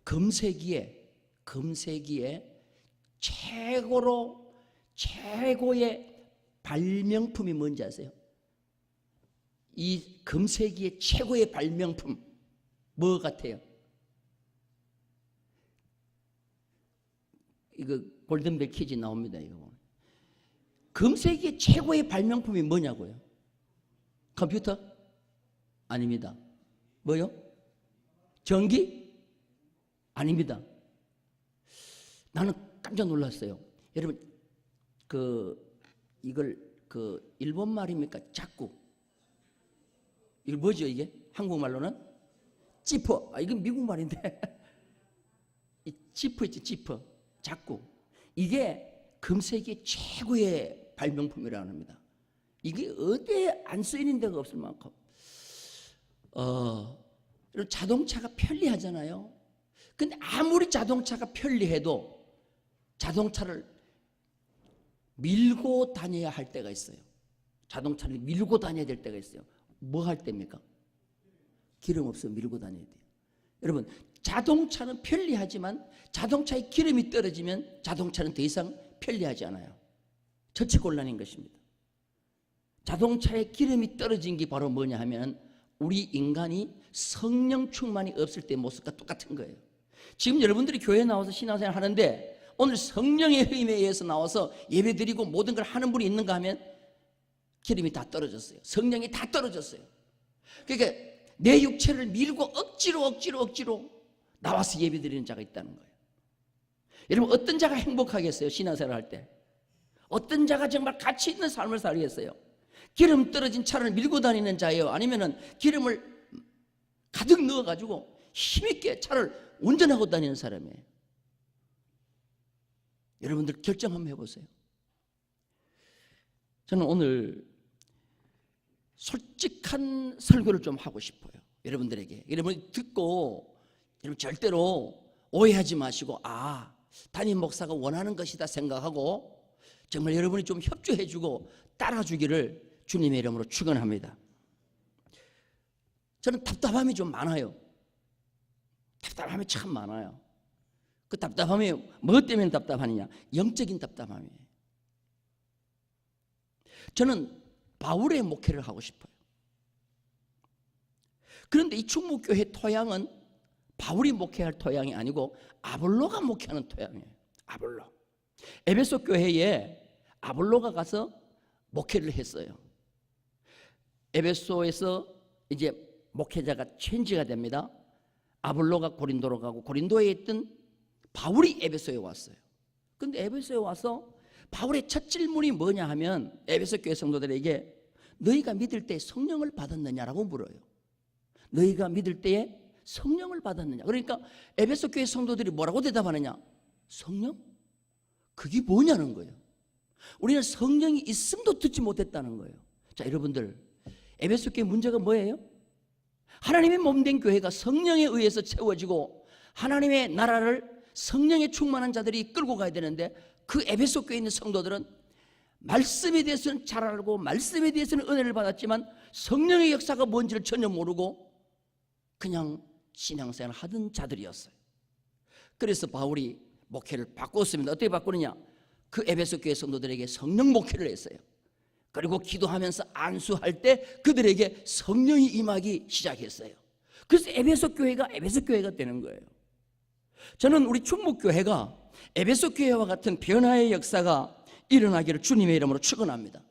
금세기에 최고의 발명품이 뭔지 아세요? 이 금세기의 최고의 발명품 뭐 같아요? 이거 골든벨 퀴즈 나옵니다. 이거 금세기의 최고의 발명품이 뭐냐고요? 컴퓨터? 아닙니다. 뭐요? 전기? 아닙니다. 나는 깜짝 놀랐어요. 여러분 이걸 일본 말입니까? 자꾸 이거 뭐죠 이게? 한국말로는 지퍼. 이건 미국 말인데 이 지퍼 있지, 지퍼. 자꾸. 이게 금세기의 최고의 발명품이라고 합니다. 이게 어디에 안 쓰이는 데가 없을 만큼. 자동차가 편리하잖아요. 근데 아무리 자동차가 편리해도 자동차를 밀고 다녀야 할 때가 있어요. 자동차를 밀고 다녀야 될 때가 있어요. 뭐 할 때입니까? 기름 없으면 밀고 다녀야 돼요. 여러분, 자동차는 편리하지만 자동차에 기름이 떨어지면 자동차는 더 이상 편리하지 않아요. 처치곤란인 것입니다. 자동차에 기름이 떨어진 게 바로 뭐냐 하면 우리 인간이 성령 충만이 없을 때 모습과 똑같은 거예요. 지금 여러분들이 교회에 나와서 신앙생활 하는데 오늘 성령의 힘에 의해서 나와서 예배드리고 모든 걸 하는 분이 있는가 하면 기름이 다 떨어졌어요. 성령이 다 떨어졌어요. 그러니까 내 육체를 밀고 억지로 나와서 예배드리는 자가 있다는 거예요. 여러분, 어떤 자가 행복하겠어요? 신앙생활 할 때. 어떤 자가 정말 가치 있는 삶을 살겠어요? 기름 떨어진 차를 밀고 다니는 자예요? 아니면은 기름을 가득 넣어가지고 힘있게 차를 운전하고 다니는 사람이에요? 여러분들 결정 한번 해보세요. 저는 오늘 솔직한 설교를 좀 하고 싶어요. 여러분들에게. 여러분이 듣고 여러분 절대로 오해하지 마시고 담임 목사가 원하는 것이다 생각하고 정말 여러분이 좀 협조해주고 따라주기를 주님의 이름으로 축원합니다. 저는 답답함이 좀 많아요. 답답함이 참 많아요. 그 답답함이 뭐 때문에 답답하느냐? 영적인 답답함이에요. 저는 바울의 목회를 하고 싶어요. 그런데 이 충무교회 토양은 바울이 목회할 토양이 아니고 아볼로가 목회하는 토양이에요. 아볼로. 에베소 교회에 아볼로가 가서 목회를 했어요. 에베소에서 이제 목회자가 체인지가 됩니다. 아볼로가 고린도로 가고 고린도에 있던 바울이 에베소에 왔어요. 그런데 에베소에 와서 바울의 첫 질문이 뭐냐 하면 에베소 교회 성도들에게 너희가 믿을 때 성령을 받았느냐라고 물어요. 너희가 믿을 때에 성령을 받았느냐. 그러니까 에베소 교회 성도들이 뭐라고 대답하느냐? 성령? 그게 뭐냐는 거예요. 우리는 성령이 있음도 듣지 못했다는 거예요. 자, 여러분들, 에베소 교회 문제가 뭐예요? 하나님의 몸된 교회가 성령에 의해서 채워지고 하나님의 나라를 성령에 충만한 자들이 끌고 가야 되는데 그 에베소 교회에 있는 성도들은 말씀에 대해서는 잘 알고 말씀에 대해서는 은혜를 받았지만 성령의 역사가 뭔지를 전혀 모르고 그냥 신앙생활을 하던 자들이었어요. 그래서 바울이 목회를 바꿨습니다. 어떻게 바꾸느냐? 그 에베소 교회 성도들에게 성령 목회를 했어요. 그리고 기도하면서 안수할 때 그들에게 성령이 임하기 시작했어요. 그래서 에베소 교회가 되는 거예요. 저는 우리 충무교회가 에베소 교회와 같은 변화의 역사가 일어나기를 주님의 이름으로 축원합니다.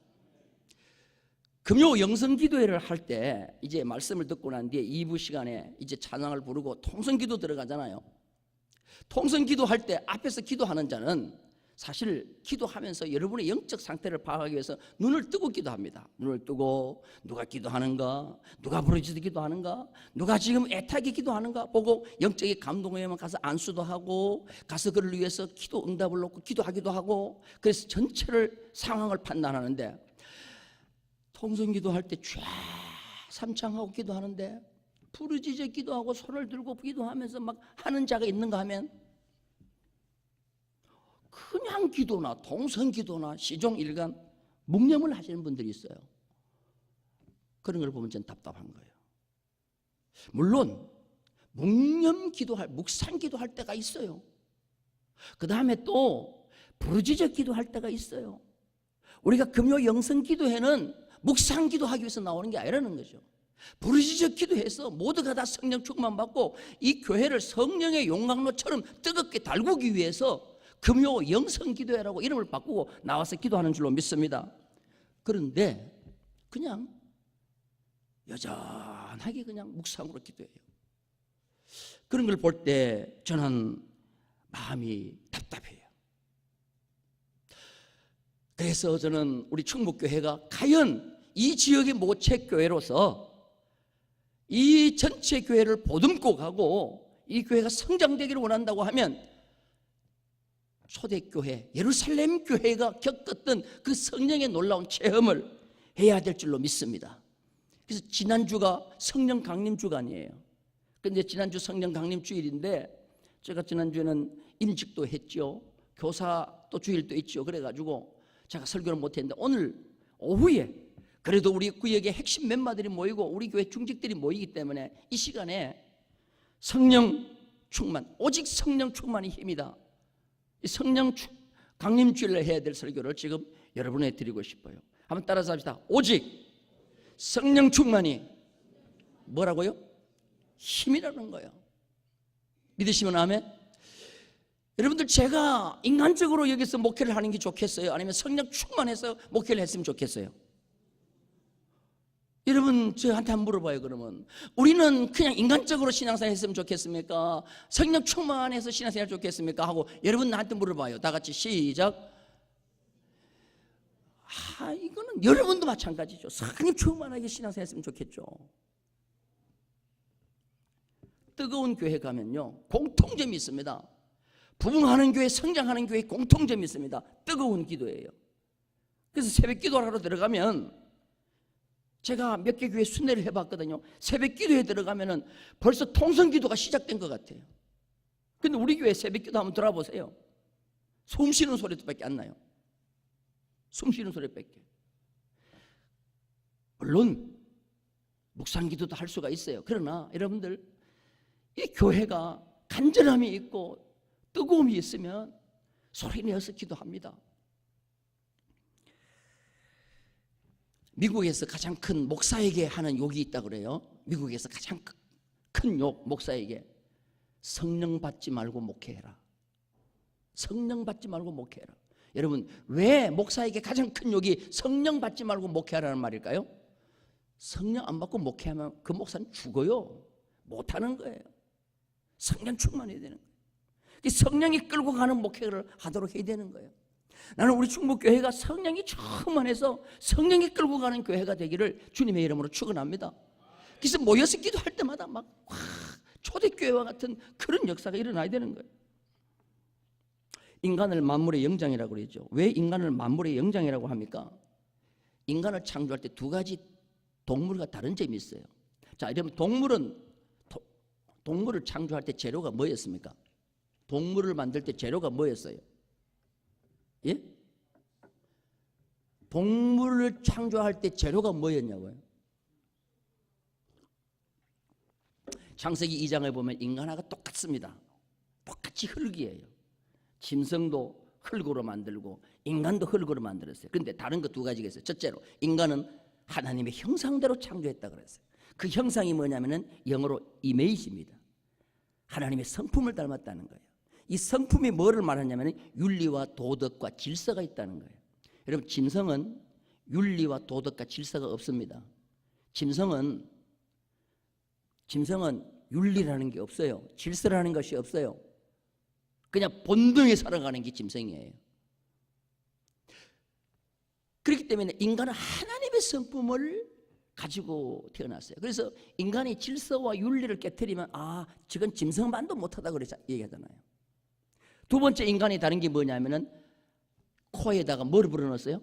금요 영성기도회를 할 때 이제 말씀을 듣고 난 뒤에 2부 시간에 이제 찬양을 부르고 통성기도 들어가잖아요. 통성기도할 때 앞에서 기도하는 자는 사실 기도하면서 여러분의 영적 상태를 파악하기 위해서 눈을 뜨고 기도합니다. 눈을 뜨고 누가 기도하는가, 누가 부르짖어 기도하는가, 누가 지금 애타게 기도하는가 보고 영적인 감동에 가서 안수도 하고 가서 그를 위해서 기도 응답을 놓고 기도하기도 하고 그래서 전체를 상황을 판단하는데 통성기도할 때 삼창하고 기도하는데 부르짖어 기도하고 손을 들고 기도하면서 막 하는 자가 있는가 하면 그냥 기도나 통성기도나 시종일관 묵념을 하시는 분들이 있어요. 그런 걸 보면 전 답답한 거예요. 물론 묵상 기도할 때가 있어요. 그 다음에 또 부르짖어 기도할 때가 있어요. 우리가 금요 영성 기도회는 묵상 기도하기 위해서 나오는 게 아니라는 거죠. 부르짖어 기도해서 모두가 다 성령 충만 받고 이 교회를 성령의 용광로처럼 뜨겁게 달구기 위해서 금요 영성 기도회라고 이름을 바꾸고 나와서 기도하는 줄로 믿습니다. 그런데 그냥 여전하게 그냥 묵상으로 기도해요. 그런 걸 볼 때 저는 마음이 답답해요. 그래서 저는 우리 충북교회가 과연 이 지역의 모책교회로서 이 전체 교회를 보듬고 가고 이 교회가 성장되기를 원한다고 하면 초대교회, 예루살렘 교회가 겪었던 그 성령의 놀라운 체험을 해야 될 줄로 믿습니다. 그래서 지난주가 성령 강림 주간이에요. 근데 지난주 성령 강림 주일인데 제가 지난주에는 임직도 했죠. 교사도 주일도 있죠. 그래가지고 제가 설교를 못했는데 오늘 오후에 그래도 우리 구역에 핵심 멤버들이 모이고 우리 교회 중직들이 모이기 때문에 이 시간에 성령 충만, 오직 성령 충만이 힘이다. 이 성령 강림 주일을 해야 될 설교를 지금 여러분에게 드리고 싶어요. 한번 따라서 합시다. 오직 성령 충만이 뭐라고요? 힘이라는 거예요. 믿으시면 아멘. 여러분들 제가 인간적으로 여기서 목회를 하는 게 좋겠어요? 아니면 성령 충만해서 목회를 했으면 좋겠어요? 여러분 저한테 한번 물어봐요. 그러면 우리는 그냥 인간적으로 신앙생활 했으면 좋겠습니까? 성령 충만해서 신앙생활 좋겠습니까? 하고 여러분 나한테 물어봐요. 다 같이 시작. 이거는 여러분도 마찬가지죠. 성령 충만하게 신앙생활 했으면 좋겠죠. 뜨거운 교회 가면요 공통점이 있습니다. 부흥하는 교회, 성장하는 교회 공통점이 있습니다. 뜨거운 기도예요. 그래서 새벽 기도하러 들어가면 제가 몇 개 교회 순례를 해봤거든요. 새벽 기도에 들어가면은 벌써 통성 기도가 시작된 것 같아요. 근데 우리 교회 새벽 기도 한번 들어보세요. 숨 쉬는 소리밖에 안 나요. 숨 쉬는 소리밖에. 물론 묵상 기도도 할 수가 있어요. 그러나 여러분들 이 교회가 간절함이 있고 뜨거움이 있으면 소리 내어서 기도합니다. 미국에서 가장 큰 목사에게 하는 욕이 있다고 그래요. 미국에서 가장 큰 욕, 목사에게 성령 받지 말고 목회해라. 성령 받지 말고 목회해라. 여러분 왜 목사에게 가장 큰 욕이 성령 받지 말고 목회하라는 말일까요? 성령 안 받고 목회하면 그 목사는 죽어요. 못하는 거예요. 성령 충만해야 되는 거예요. 성령이 끌고 가는 목회를 하도록 해야 되는 거예요. 나는 우리 충북교회가 성령이 충만해서 성령이 끌고 가는 교회가 되기를 주님의 이름으로 축원합니다. 그래서 모여서 기도할 때마다 막 초대교회와 같은 그런 역사가 일어나야 되는 거예요. 인간을 만물의 영장이라고 그러죠. 왜 인간을 만물의 영장이라고 합니까? 인간을 창조할 때 두 가지 동물과 다른 점이 있어요. 자, 이러면 동물을 창조할 때 재료가 뭐였습니까? 동물을 만들 때 재료가 뭐였어요? 예? 동물을 창조할 때 재료가 뭐였냐고요? 창세기 2장에 보면 인간하고 똑같습니다. 똑같이 흙이에요. 짐승도 흙으로 만들고 인간도 흙으로 만들었어요. 그런데 다른 거 두 가지가 있어요. 첫째로 인간은 하나님의 형상대로 창조했다 그랬어요. 그 형상이 뭐냐면은 영어로 이미지입니다. 하나님의 성품을 닮았다는 거예요. 이 성품이 뭐를 말하냐면 윤리와 도덕과 질서가 있다는 거예요. 여러분 짐승은 윤리와 도덕과 질서가 없습니다. 짐승은 윤리라는 게 없어요. 질서라는 것이 없어요. 그냥 본능에 살아가는 게 짐승이에요. 그렇기 때문에 인간은 하나님의 성품을 가지고 태어났어요. 그래서 인간이 질서와 윤리를 깨트리면 저건 짐승만도 못하다 그래서 얘기하잖아요. 두 번째 인간이 다른 게 뭐냐면은 코에다가 뭐를 불어넣었어요?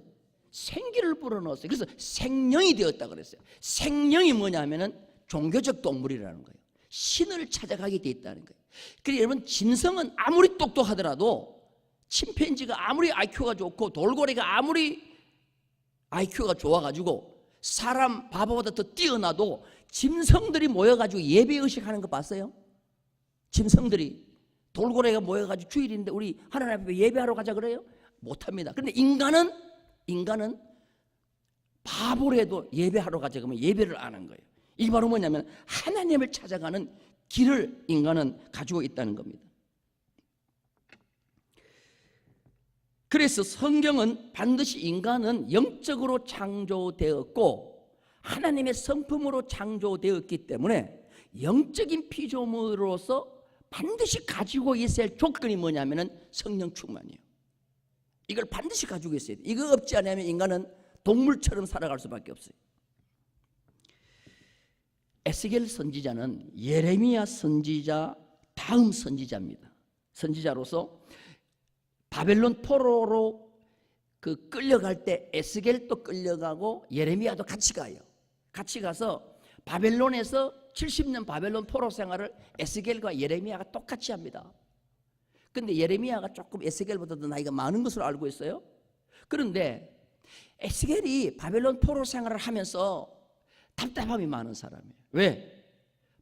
생기를 불어넣었어요. 그래서 생명이 되었다 그랬어요. 생명이 뭐냐면은 종교적 동물이라는 거예요. 신을 찾아가게 돼 있다는 거예요. 그래서 여러분 짐승은 아무리 똑똑하더라도 침팬지가 아무리 IQ가 좋고 돌고래가 아무리 IQ가 좋아가지고 사람 바보보다 더 뛰어나도 짐승들이 모여가지고 예배의식 하는 거 봤어요? 짐승들이 돌고래가 모여가지고 주일인데 우리 하나님 앞에 예배하러 가자 그래요? 못합니다. 그런데 인간은 바보라도 예배하러 가자 그러면 예배를 안 한 거예요. 이게 바로 뭐냐면 하나님을 찾아가는 길을 인간은 가지고 있다는 겁니다. 그래서 성경은 반드시 인간은 영적으로 창조되었고 하나님의 성품으로 창조되었기 때문에 영적인 피조물로서 반드시 가지고 있어야 할 조건이 뭐냐면 성령 충만이에요. 이걸 반드시 가지고 있어야 돼요. 이거 없지 않으면 인간은 동물처럼 살아갈 수밖에 없어요. 에스겔 선지자는 예레미야 선지자 다음 선지자입니다. 선지자로서 바벨론 포로로 끌려갈 때 에스겔도 끌려가고 예레미야도 같이 가요. 같이 가서 바벨론에서 70년 바벨론 포로 생활을 에스겔과 예레미야가 똑같이 합니다. 그런데 예레미야가 조금 에스겔보다도 나이가 많은 것으로 알고 있어요. 그런데 에스겔이 바벨론 포로 생활을 하면서 답답함이 많은 사람이에요. 왜?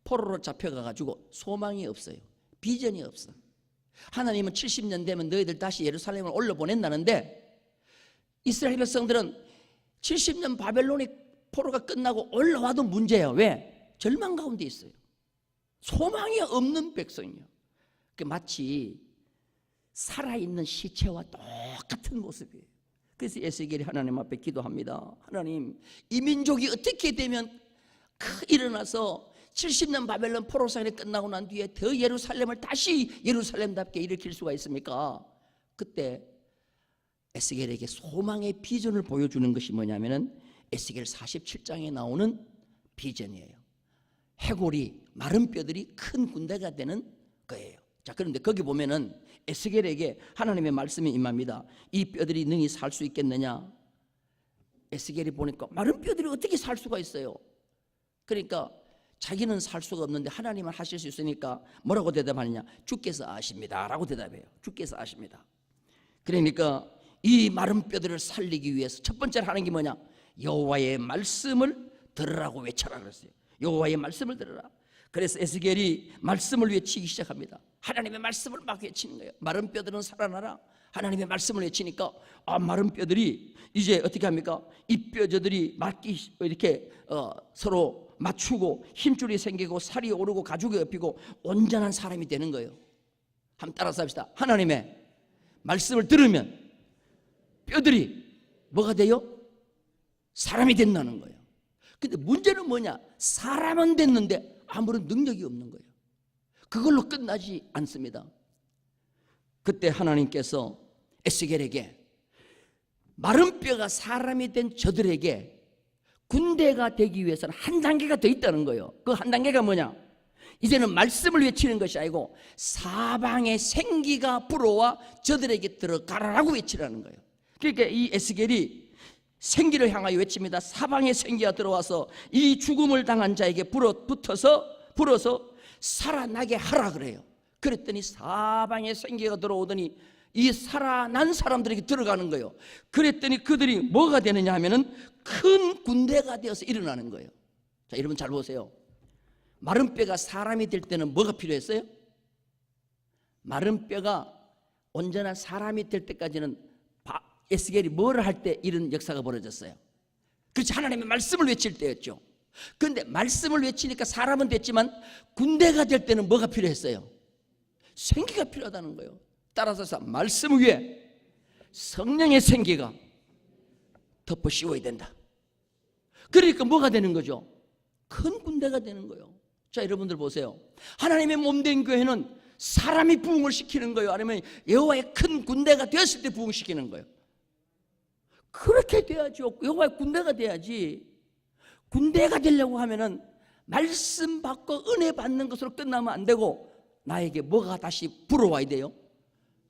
포로로 잡혀가가지고 소망이 없어요. 비전이 없어. 하나님은 70년 되면 너희들 다시 예루살렘을 올려보낸다는데 이스라엘 백성들은 70년 바벨론의 포로가 끝나고 올라와도 문제예요. 왜? 절망 가운데 있어요. 소망이 없는 백성이에요. 마치 살아있는 시체와 똑같은 모습이에요. 그래서 에스겔이 하나님 앞에 기도합니다. 하나님, 이 민족이 어떻게 되면 일어나서 70년 바벨론 포로 생활이 끝나고 난 뒤에 더 예루살렘을 다시 예루살렘답게 일으킬 수가 있습니까? 그때 에스겔에게 소망의 비전을 보여주는 것이 뭐냐면은 에스겔 47장에 나오는 비전이에요. 해골이 마른 뼈들이 큰 군대가 되는 거예요. 자, 그런데 거기 보면은 에스겔에게 하나님의 말씀이 임합니다. 이 뼈들이 능히 살 수 있겠느냐? 에스겔이 보니까 마른 뼈들이 어떻게 살 수가 있어요? 그러니까 자기는 살 수가 없는데 하나님은 하실 수 있으니까 뭐라고 대답하느냐? 주께서 아십니다 라고 대답해요. 주께서 아십니다. 그러니까 이 마른 뼈들을 살리기 위해서 첫 번째로 하는 게 뭐냐? 여호와의 말씀을 들으라고 외쳐라 그랬어요. 여호와의 말씀을 들으라. 그래서 에스겔이 말씀을 외치기 시작합니다. 하나님의 말씀을 막 외치는 거예요. 마른 뼈들은 살아나라. 하나님의 말씀을 외치니까 마른 뼈들이 이제 어떻게 합니까? 이 뼈들이 이렇게 서로 맞추고 힘줄이 생기고 살이 오르고 가죽이 엎이고 온전한 사람이 되는 거예요. 한번 따라서 합시다. 하나님의 말씀을 들으면 뼈들이 뭐가 돼요? 사람이 된다는 거예요. 근데 문제는 뭐냐? 사람은 됐는데 아무런 능력이 없는 거예요. 그걸로 끝나지 않습니다. 그때 하나님께서 에스겔에게 마른 뼈가 사람이 된 저들에게 군대가 되기 위해서는 한 단계가 더 있다는 거예요. 그 한 단계가 뭐냐? 이제는 말씀을 외치는 것이 아니고 사방의 생기가 불어와 저들에게 들어가라라고 외치라는 거예요. 그러니까 이 에스겔이 생기를 향하여 외칩니다. 사방의 생기가 들어와서 이 죽음을 당한 자에게 불어서 살아나게 하라 그래요. 그랬더니 사방의 생기가 들어오더니 이 살아난 사람들에게 들어가는 거예요. 그랬더니 그들이 뭐가 되느냐 하면은 큰 군대가 되어서 일어나는 거예요. 자, 여러분 잘 보세요. 마른 뼈가 사람이 될 때는 뭐가 필요했어요? 마른 뼈가 온전한 사람이 될 때까지는 에스겔이 뭐를 할 때 이런 역사가 벌어졌어요? 그렇지, 하나님의 말씀을 외칠 때였죠. 그런데 말씀을 외치니까 사람은 됐지만 군대가 될 때는 뭐가 필요했어요? 생기가 필요하다는 거예요. 따라서 말씀 위에 성령의 생기가 덮어 씌워야 된다. 그러니까 뭐가 되는 거죠? 큰 군대가 되는 거예요. 자, 여러분들 보세요. 하나님의 몸된 교회는 사람이 부흥을 시키는 거예요? 아니면 여호와의 큰 군대가 되었을 때 부흥시키는 거예요? 그렇게 돼야죠. 여호와의 군대가 돼야지. 군대가 되려고 하면은 말씀 받고 은혜 받는 것으로 끝나면 안 되고 나에게 뭐가 다시 불어와야 돼요?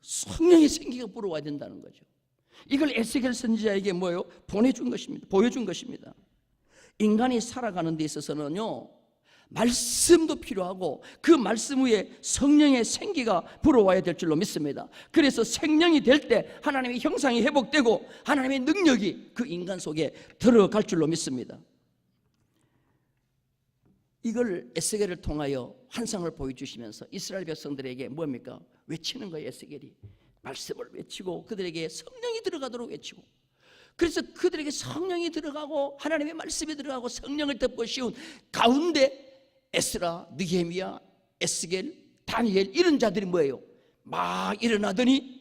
성령의 생기가 불어와야 된다는 거죠. 이걸 에스겔 선지자에게 뭐예요? 보내준 것입니다. 보여준 것입니다. 인간이 살아가는 데 있어서는요, 말씀도 필요하고 그 말씀 위에 성령의 생기가 불어와야 될 줄로 믿습니다. 그래서 생명이 될 때 하나님의 형상이 회복되고 하나님의 능력이 그 인간 속에 들어갈 줄로 믿습니다. 이걸 에스겔을 통하여 환상을 보여주시면서 이스라엘 백성들에게 뭡니까? 외치는 거예요. 에스겔이 말씀을 외치고 그들에게 성령이 들어가도록 외치고, 그래서 그들에게 성령이 들어가고 하나님의 말씀이 들어가고 성령을 덮고 씌운 가운데 에스라, 느헤미야, 에스겔, 다니엘 이런 자들이 뭐예요? 막 일어나더니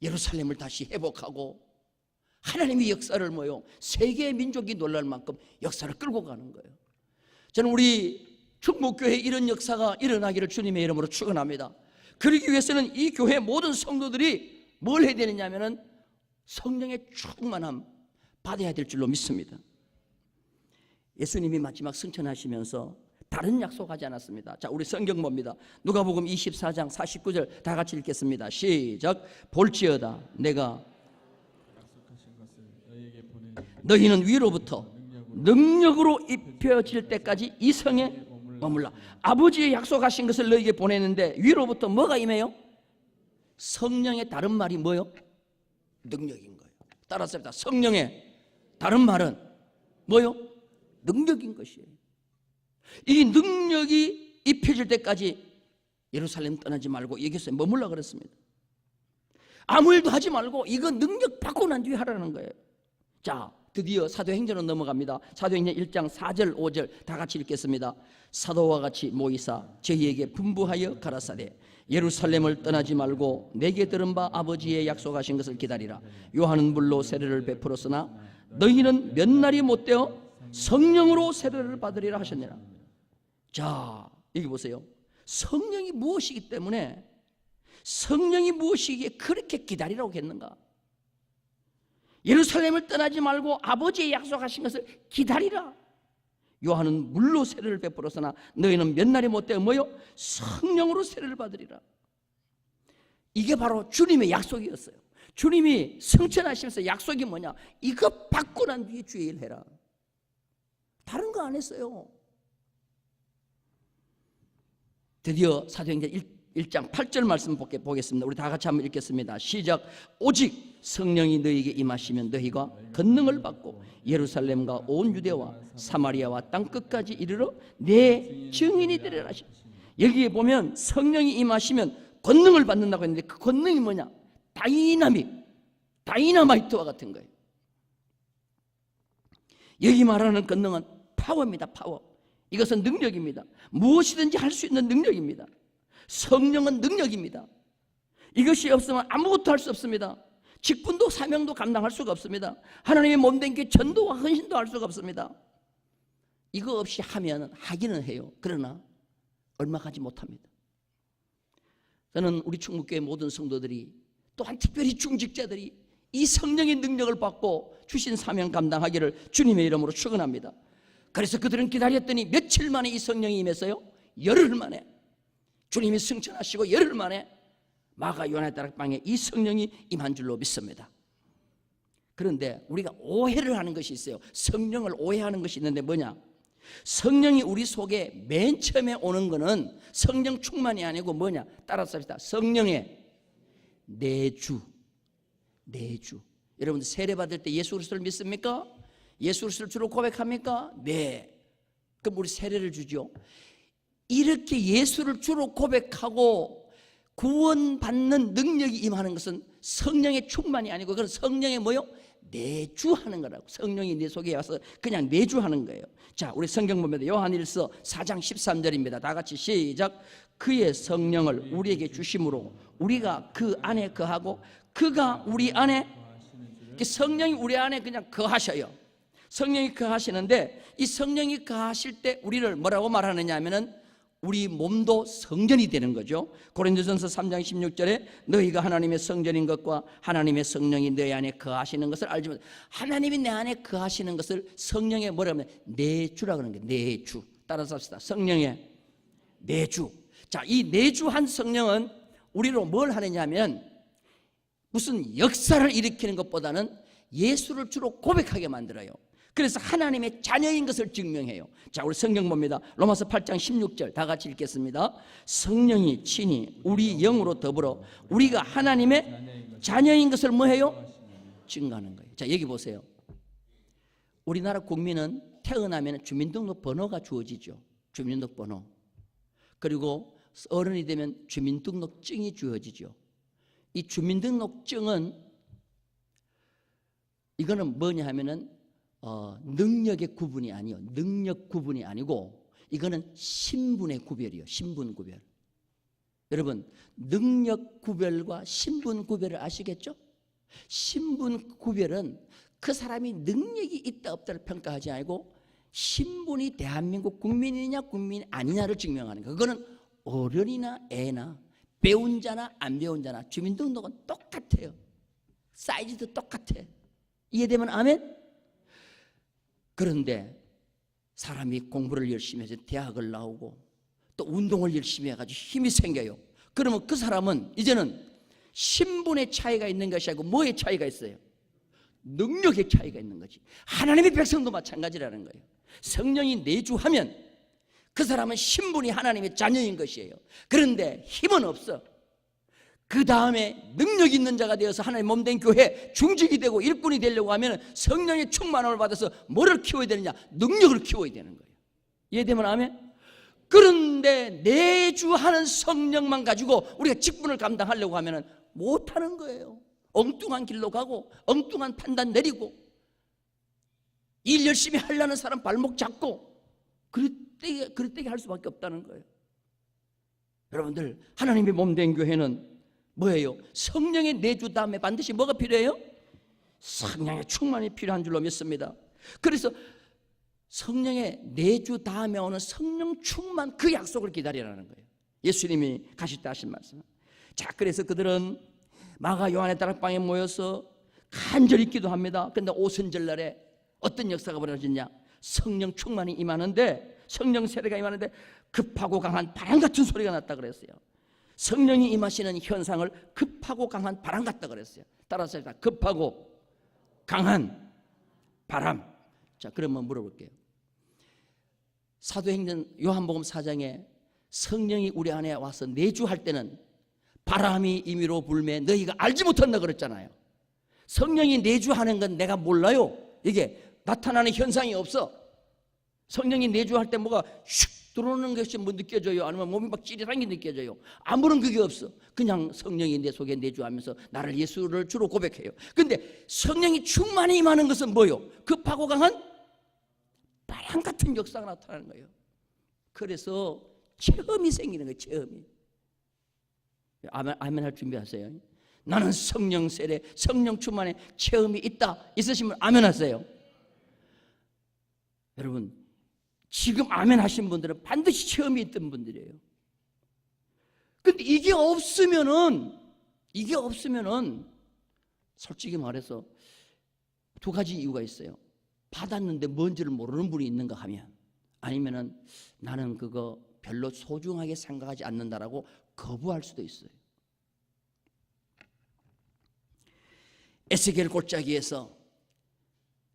예루살렘을 다시 회복하고 하나님의 역사를 뭐예요? 세계의 민족이 놀랄 만큼 역사를 끌고 가는 거예요. 저는 우리 충북교회에 이런 역사가 일어나기를 주님의 이름으로 축원합니다. 그러기 위해서는 이 교회 모든 성도들이 뭘 해야 되느냐면은 성령의 충만함 받아야 될 줄로 믿습니다. 예수님이 마지막 승천하시면서 다른 약속하지 않았습니다. 자, 우리 성경 봅니다. 누가복음 24장 49절 다 같이 읽겠습니다. 시작. 볼지어다 내가 너희는 위로부터 능력으로 입혀질 때까지 이 성에 머물라. 아버지의 약속하신 것을 너희에게 보내는데 위로부터 뭐가 임해요? 성령의 다른 말이 뭐요? 능력인 거예요. 따라서 성령의 다른 말은 뭐요? 능력인 것이에요. 이 능력이 입혀질 때까지 예루살렘 떠나지 말고 여기서 머물라 그랬습니다. 아무 일도 하지 말고 이거 능력 받고 난 뒤에 하라는 거예요. 자, 드디어 사도행전으로 넘어갑니다. 사도행전 1장 4절 5절 다 같이 읽겠습니다. 사도와 같이 모이사 저희에게 분부하여 가라사대 예루살렘을 떠나지 말고 내게 들은 바 아버지의 약속하신 것을 기다리라. 요한은 물로 세례를 베풀었으나 너희는 몇 날이 못되어 성령으로 세례를 받으리라 하셨느니라. 자, 여기 보세요. 성령이 무엇이기 때문에, 성령이 무엇이기에 그렇게 기다리라고 했는가? 예루살렘을 떠나지 말고 아버지의 약속하신 것을 기다리라. 요한은 물로 세례를 베풀었으나 너희는 몇 날이 못되어 뭐요? 성령으로 세례를 받으리라. 이게 바로 주님의 약속이었어요. 주님이 승천하시면서 약속이 뭐냐? 이거 받고 난 뒤에 주의 일 해라. 다른 거 안 했어요. 드디어 사도행전 1장 8절 말씀 보겠습니다. 우리 다 같이 한번 읽겠습니다. 시작. 오직 성령이 너희에게 임하시면 너희가 권능을 받고 예루살렘과 온 유대와 사마리아와 땅끝까지 이르러 내 증인이 되리라 하시고, 여기에 보면 성령이 임하시면 권능을 받는다고 했는데 그 권능이 뭐냐? 다이나마이트와 같은 거예요. 여기 말하는 권능은 파워입니다. 파워. 이것은 능력입니다. 무엇이든지 할 수 있는 능력입니다. 성령은 능력입니다. 이것이 없으면 아무것도 할 수 없습니다. 직분도 사명도 감당할 수가 없습니다. 하나님의 몸된 게 전도와 헌신도 할 수가 없습니다. 이거 없이 하면 하기는 해요. 그러나 얼마 가지 못합니다. 저는 우리 충북교회 모든 성도들이, 또한 특별히 중직자들이 이 성령의 능력을 받고 주신 사명 감당하기를 주님의 이름으로 축원합니다. 그래서 그들은 기다렸더니 며칠 만에 이 성령이 임했어요. 열흘 만에. 주님이 승천하시고 열흘 만에 마가 요한의 다락방에 이 성령이 임한 줄로 믿습니다. 그런데 우리가 오해를 하는 것이 있어요. 성령을 오해하는 것이 있는데 뭐냐? 성령이 우리 속에 맨 처음에 오는 것은 성령 충만이 아니고 뭐냐? 따라서 합시다. 성령의 내주. 여러분들 세례 받을 때 예수 그리스도를 믿습니까? 예수 그리스도를 주로 고백합니까? 네. 그럼 우리 세례를 주죠. 이렇게 예수를 주로 고백하고 구원받는 능력이 임하는 것은 성령의 충만이 아니고 그건 성령의 뭐요? 내주하는 거라고. 성령이 내 속에 와서 그냥 내주하는 거예요. 자, 우리 성경 보면 요한일서 4장 13절입니다. 다 같이 시작. 그의 성령을 우리에게 주심으로 우리가 그 안에 거하고 그가 우리 안에, 성령이 우리 안에 그냥 거하셔요. 성령이 거하시는데 이 성령이 거하실 때 우리를 뭐라고 말하느냐 하면은 우리 몸도 성전이 되는 거죠. 고린도전서 3장 16절에 너희가 하나님의 성전인 것과 하나님의 성령이 너희 안에 거하시는 것을 알지만, 하나님이 내 안에 거하시는 것을 성령의 뭐라고 하면 내주라고 하는 거예요. 내주. 따라서 합시다. 성령의 내주. 자, 이 내주한 성령은 우리로 뭘 하느냐 하면 무슨 역사를 일으키는 것보다는 예수를 주로 고백하게 만들어요. 그래서 하나님의 자녀인 것을 증명해요. 자, 우리 성경 봅니다. 로마서 8장 16절 다 같이 읽겠습니다. 성령이 친히 우리 영으로 더불어 우리가 하나님의 자녀인 것을 뭐해요? 증거하는 거예요. 자, 여기 보세요. 우리나라 국민은 태어나면 주민등록 번호가 주어지죠. 주민등록번호. 그리고 어른이 되면 주민등록증이 주어지죠. 이 주민등록증은 이거는 뭐냐 하면은 능력의 구분이 아니요. 능력 구분이 아니고 이거는 신분의 구별이요. 신분 구별. 여러분, 능력 구별과 신분 구별을 아시겠죠? 신분 구별은 그 사람이 능력이 있다 없다를 평가하지 않고 신분이 대한민국 국민이냐 국민이 아니냐를 증명하는 거예요. 그거는 어른이나 애나 배운 자나 안 배운 자나 주민등록은 똑같아요. 사이즈도 똑같아. 이해되면 아멘? 그런데 사람이 공부를 열심히 해서 대학을 나오고 또 운동을 열심히 해가지고 힘이 생겨요. 그러면 그 사람은 이제는 신분의 차이가 있는 것이 아니고 뭐의 차이가 있어요? 능력의 차이가 있는 거지. 하나님의 백성도 마찬가지라는 거예요. 성령이 내주하면 그 사람은 신분이 하나님의 자녀인 것이에요. 그런데 힘은 없어. 그 다음에 능력 있는 자가 되어서 하나님 몸된 교회 중직이 되고 일꾼이 되려고 하면 성령의 충만함을 받아서 뭐를 키워야 되느냐? 능력을 키워야 되는 거예요. 이해되면 아멘? 그런데 내주하는 성령만 가지고 우리가 직분을 감당하려고 하면 못하는 거예요. 엉뚱한 길로 가고 엉뚱한 판단 내리고 일 열심히 하려는 사람 발목 잡고 그릇되게 할 수밖에 없다는 거예요. 여러분들, 하나님의 몸된 교회는 뭐예요? 성령의 내주 다음에 반드시 뭐가 필요해요? 성령의 충만이 필요한 줄로 믿습니다. 그래서 성령의 내주 다음에 오는 성령 충만, 그 약속을 기다리라는 거예요. 예수님이 가실 때 하신 말씀. 자, 그래서 그들은 마가 요한의 다락방에 모여서 간절히 기도합니다. 그런데 오순절날에 어떤 역사가 벌어지냐? 성령 충만이 임하는데, 성령 세례가 임하는데 급하고 강한 바람 같은 소리가 났다 그랬어요. 성령이 임하시는 현상을 급하고 강한 바람 같다 그랬어요. 따라서 일단 급하고 강한 바람. 자, 그러면 물어볼게요. 사도행전 요한복음 4장에 성령이 우리 안에 와서 내주할 때는 바람이 임의로 불매 너희가 알지 못한다 그랬잖아요. 성령이 내주하는 건 내가 몰라요. 이게 나타나는 현상이 없어. 성령이 내주할 때 뭐가 슉 들어오는 것이 뭐 느껴져요? 아니면 몸이 막 찌릿한 게 느껴져요? 아무런 그게 없어. 그냥 성령이 내 속에 내주하면서 나를 예수를 주로 고백해요. 근데 성령이 충만히 임하는 것은 뭐요? 급하고 강한 바람 같은 역사가 나타나는 거예요. 그래서 체험이 생기는 거예요. 체험이. 아멘 할 준비하세요. 나는 성령 세례, 성령 충만의 체험이 있다. 있으시면 아멘 하세요. 여러분, 지금 아멘 하신 분들은 반드시 체험이 있던 분들이에요. 근데 이게 없으면은 솔직히 말해서 두 가지 이유가 있어요. 받았는데 뭔지를 모르는 분이 있는가 하면, 아니면은 나는 그거 별로 소중하게 생각하지 않는다라고 거부할 수도 있어요. 에스겔 골짜기에서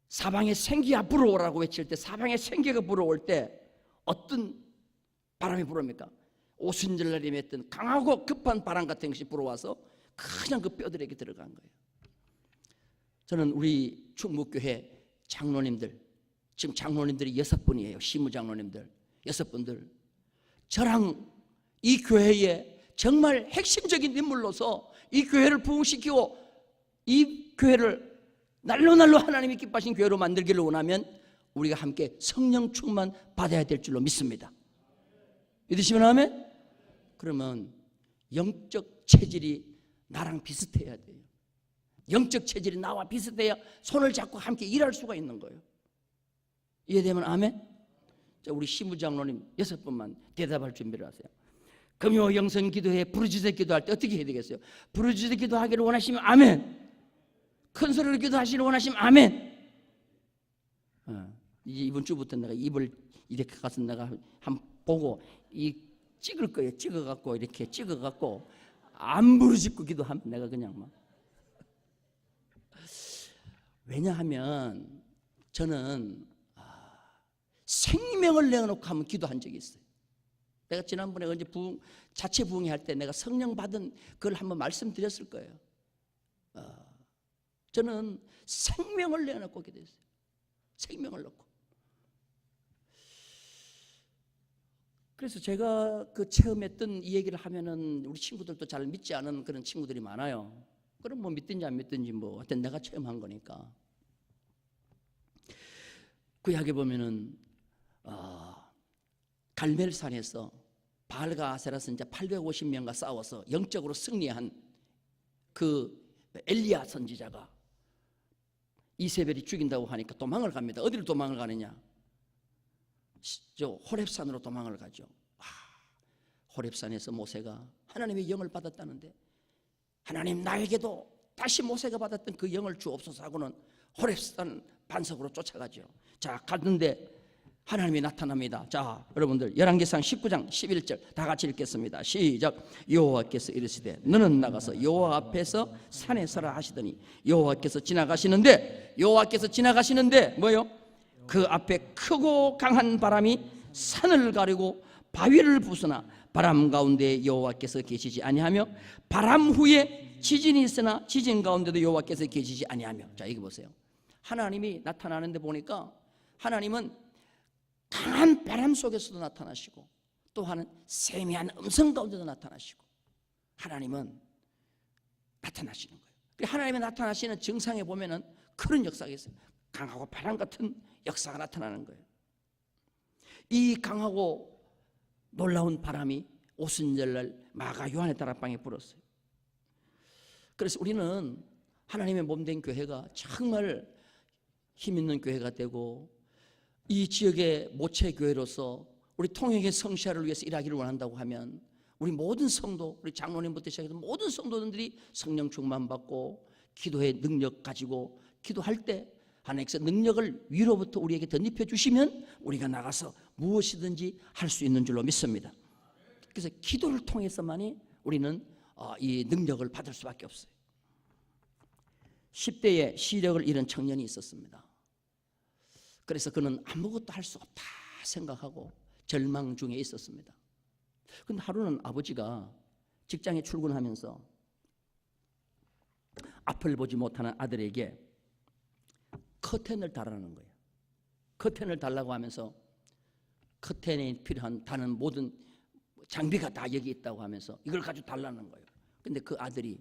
사방에 생기가 불어오라고 외칠 때, 사방에 생기가 불어올 때 어떤 바람이 불어옵니까? 오순절날에 임했던 강하고 급한 바람 같은 것이 불어와서 그냥 그 뼈들에게 들어간 거예요. 저는 우리 충북교회 장로님들, 지금 장로님들이 6분이에요. 시무장로님들 6분들, 저랑 이 교회에 정말 핵심적인 인물로서 이 교회를 부흥시키고 이 교회를 날로 하나님이 기뻐하신 교회로 만들기를 원하면 우리가 함께 성령 충만 받아야 될 줄로 믿습니다. 믿으시면 아멘? 그러면 영적 체질이 나랑 비슷해야 돼요. 영적 체질이 나와 비슷해야 손을 잡고 함께 일할 수가 있는 거예요. 이해되면 아멘? 자, 우리 시무장로님 6분만 대답할 준비를 하세요. 금요 영성 기도회 부르짖어 기도할 때 어떻게 해야 되겠어요? 부르짖어 기도하기를 원하시면 아멘. 큰 소리로 기도하시길 원하시면 아멘. 이제 이번 주부터 내가 입을 이렇게 가서 내가 한번 보고 찍을 거예요. 찍어갖고 이렇게 찍어갖고 안 부르짖고 기도하면 내가 그냥 막. 왜냐하면 저는 생명을 내어놓고 한번 기도한 적이 있어요. 내가 지난번에 언제 자체 부흥회 할 때 내가 성령 받은 그걸 한번 말씀드렸을 거예요. 저는 생명을 내어놓고 기도했어요. 생명을 놓고. 그래서 제가 그 체험했던 이 얘기를 하면은 우리 친구들도 잘 믿지 않은 그런 친구들이 많아요. 그럼 뭐 믿든지 안 믿든지 뭐 하여튼 내가 체험한 거니까. 구약에 보면은 갈멜산에서 바알과 아세라 선지자 850명과 싸워서 영적으로 승리한 그 엘리야 선지자가 이세벨이 죽인다고 하니까 도망을 갑니다. 어디를 도망을 가느냐? 저 호렙산으로 도망을 가죠. 호렙산에서 모세가 하나님의 영을 받았다는데, 하나님 나에게도 다시 모세가 받았던 그 영을 주옵소서 하고는 호렙산 반석으로 쫓아가죠. 자, 갔는데 하나님이 나타납니다. 자, 여러분들 열왕기상 19장 11절 다 같이 읽겠습니다. 시작. 여호와께서 이르시되 너는 나가서 여호와 앞에서 산에 서라 하시더니 여호와께서 지나가시는데 뭐요? 그 앞에 크고 강한 바람이 산을 가르고 바위를 부수나 바람 가운데 여호와께서 계시지 아니하며 바람 후에 지진이 있으나 지진 가운데도 여호와께서 계시지 아니하며. 자, 이거 보세요. 하나님이 나타나는데 보니까 하나님은 강한 바람 속에서도 나타나시고 또 하는 세미한 음성 가운데도 나타나시고, 하나님은 나타나시는 거예요. 하나님이 나타나시는 증상에 보면은 그런 역사가 있어요. 강하고 바람 같은 역사가 나타나는 거예요. 이 강하고 놀라운 바람이 오순절날 마가 요한의 다락방에 불었어요. 그래서 우리는 하나님의 몸된 교회가 정말 힘있는 교회가 되고 이 지역의 모체교회로서 우리 통역의 성시화를 위해서 일하기를 원한다고 하면 우리 모든 성도, 우리 장로님부터 시작해서 모든 성도들이 성령 충만받고 기도의 능력 가지고 기도할 때 하나님께서 능력을 위로부터 우리에게 덧입혀 주시면 우리가 나가서 무엇이든지 할 수 있는 줄로 믿습니다. 그래서 기도를 통해서만이 우리는 이 능력을 받을 수밖에 없어요. 10대에 시력을 잃은 청년이 있었습니다. 그래서 그는 아무것도 할 수 없다 생각하고 절망 중에 있었습니다. 그런데 하루는 아버지가 직장에 출근하면서 앞을 보지 못하는 아들에게 커튼을 달라는 거예요. 커튼을 달라고 하면서 커튼에 필요한 다른 모든 장비가 다 여기 있다고 하면서 이걸 가지고 달라는 거예요. 근데 그 아들이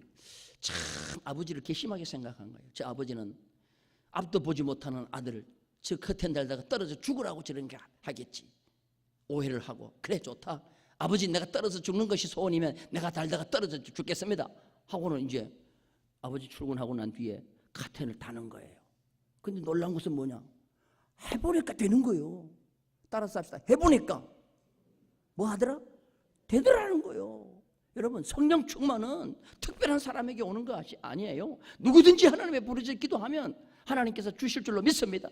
참 아버지를 괘씸하게 생각한 거예요. 저 아버지는 앞도 보지 못하는 아들을 저 커튼 달다가 떨어져 죽으라고 저런 게 하겠지. 오해를 하고, 그래 좋다, 아버지 내가 떨어져 죽는 것이 소원이면 내가 달다가 떨어져 죽겠습니다 하고는 이제 아버지 출근하고 난 뒤에 커튼을 다는 거예요. 근데 놀라운 것은 뭐냐? 해보니까 되는 거예요. 따라서 합시다. 해보니까 뭐 하더라? 되더라는 거예요. 여러분, 성령 충만은 특별한 사람에게 오는 것이 아니에요. 누구든지 하나님의 부르짖어 기도하면 하나님께서 주실 줄로 믿습니다.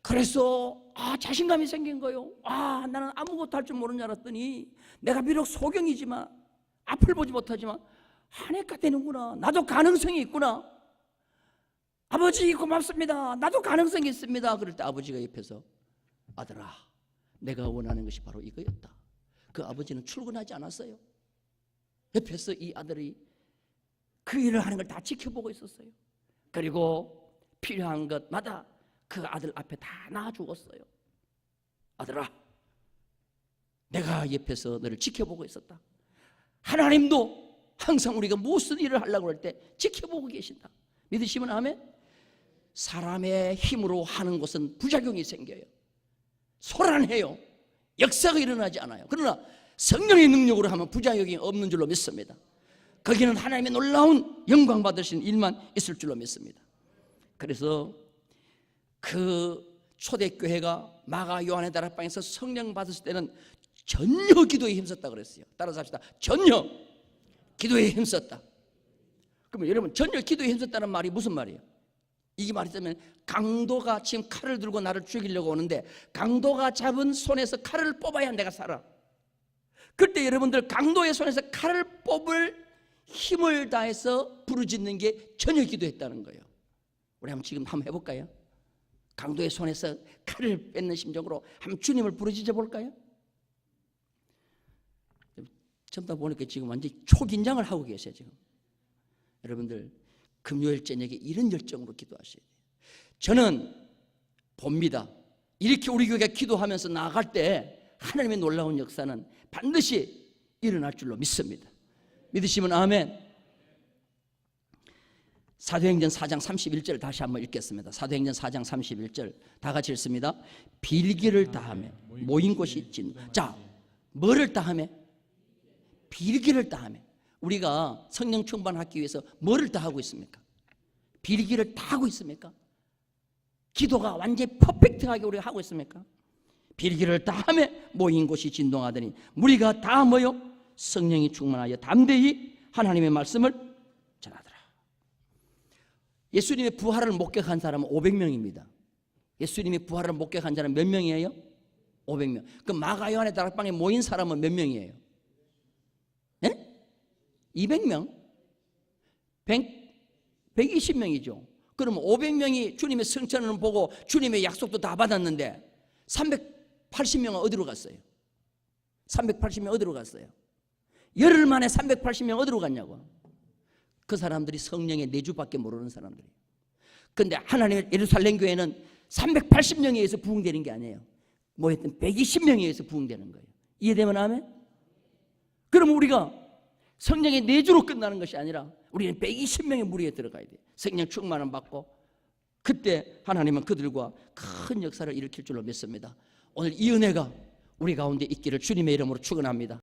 그래서 자신감이 생긴 거예요. 나는 아무것도 할 줄 모르는 줄 알았더니 내가 비록 소경이지만 앞을 보지 못하지만 하니까 되는구나. 나도 가능성이 있구나. 아버지 고맙습니다. 나도 가능성이 있습니다. 그럴 때 아버지가 옆에서 아들아, 내가 원하는 것이 바로 이거였다. 그 아버지는 출근하지 않았어요. 옆에서 이 아들이 그 일을 하는 걸 다 지켜보고 있었어요. 그리고 필요한 것마다 그 아들 앞에 다 놔주었어요. 아들아, 내가 옆에서 너를 지켜보고 있었다. 하나님도 항상 우리가 무슨 일을 하려고 할 때 지켜보고 계신다. 믿으시면 아멘. 사람의 힘으로 하는 것은 부작용이 생겨요. 소란해요. 역사가 일어나지 않아요. 그러나 성령의 능력으로 하면 부작용이 없는 줄로 믿습니다. 거기는 하나님의 놀라운 영광 받으신 일만 있을 줄로 믿습니다. 그래서 그 초대교회가 마가 요한의 다락방에서 성령 받았을 때는 전혀 기도에 힘썼다 그랬어요. 따라서 합시다. 전혀 기도에 힘썼다. 그러면 여러분, 전혀 기도에 힘썼다는 말이 무슨 말이에요? 이게 말하자면 강도가 지금 칼을 들고 나를 죽이려고 오는데 강도가 잡은 손에서 칼을 뽑아야 내가 살아. 그때 여러분들 강도의 손에서 칼을 뽑을 힘을 다해서 부르짖는 게 전혀 기도했다는 거예요. 우리 지금 한번 해볼까요? 강도의 손에서 칼을 뺏는 심정으로 한번 주님을 부르짖어 볼까요? 전다 보니까 지금 완전히 초긴장을 하고 계세요. 지금 여러분들 금요일 저녁에 이런 열정으로 기도하셔야 돼요. 저는 봅니다. 이렇게 우리 교회가 기도하면서 나아갈 때 하나님의 놀라운 역사는 반드시 일어날 줄로 믿습니다. 믿으시면 아멘. 사도행전 4장 31절 다시 한번 읽겠습니다. 사도행전 4장 31절 다 같이 읽습니다. 빌기를 다하며 모인 곳이 있진. 자, 뭐를 다하며? 빌기를 다하며. 우리가 성령 충만하기 위해서 뭐를 다하고 있습니까? 빌기를 다하고 있습니까? 기도가 완전히 퍼펙트하게 우리가 하고 있습니까? 빌기를 다하며 모인 곳이 진동하더니 무리가 다 모여 성령이 충만하여 담대히 하나님의 말씀을 전하더라. 예수님의 부활을 목격한 사람은 500명입니다. 예수님의 부활을 목격한 사람은 몇 명이에요? 500명. 그 마가 요한의 다락방에 모인 사람은 몇 명이에요? 예? 200명? 120명이죠. 그러면 500명이 주님의 성천을 보고 주님의 약속도 다 받았는데 380명은 어디로 갔어요? 380명 어디로 갔어요? 열흘 만에 380명 어디로 갔냐고. 그 사람들이 성령의 내주밖에 모르는 사람들이에요. 그런데 하나님의 예루살렘 교회는 380명에 의해서 부흥되는 게 아니에요. 모였던 120명에 의해서 부흥되는 거예요. 이해되면 아멘? 그러면 우리가 성령의 내주로 끝나는 것이 아니라 우리는 120명의 무리에 들어가야 돼요. 성령 충만을 받고 그때 하나님은 그들과 큰 역사를 일으킬 줄로 믿습니다. 오늘 이 은혜가 우리 가운데 있기를 주님의 이름으로 축원합니다.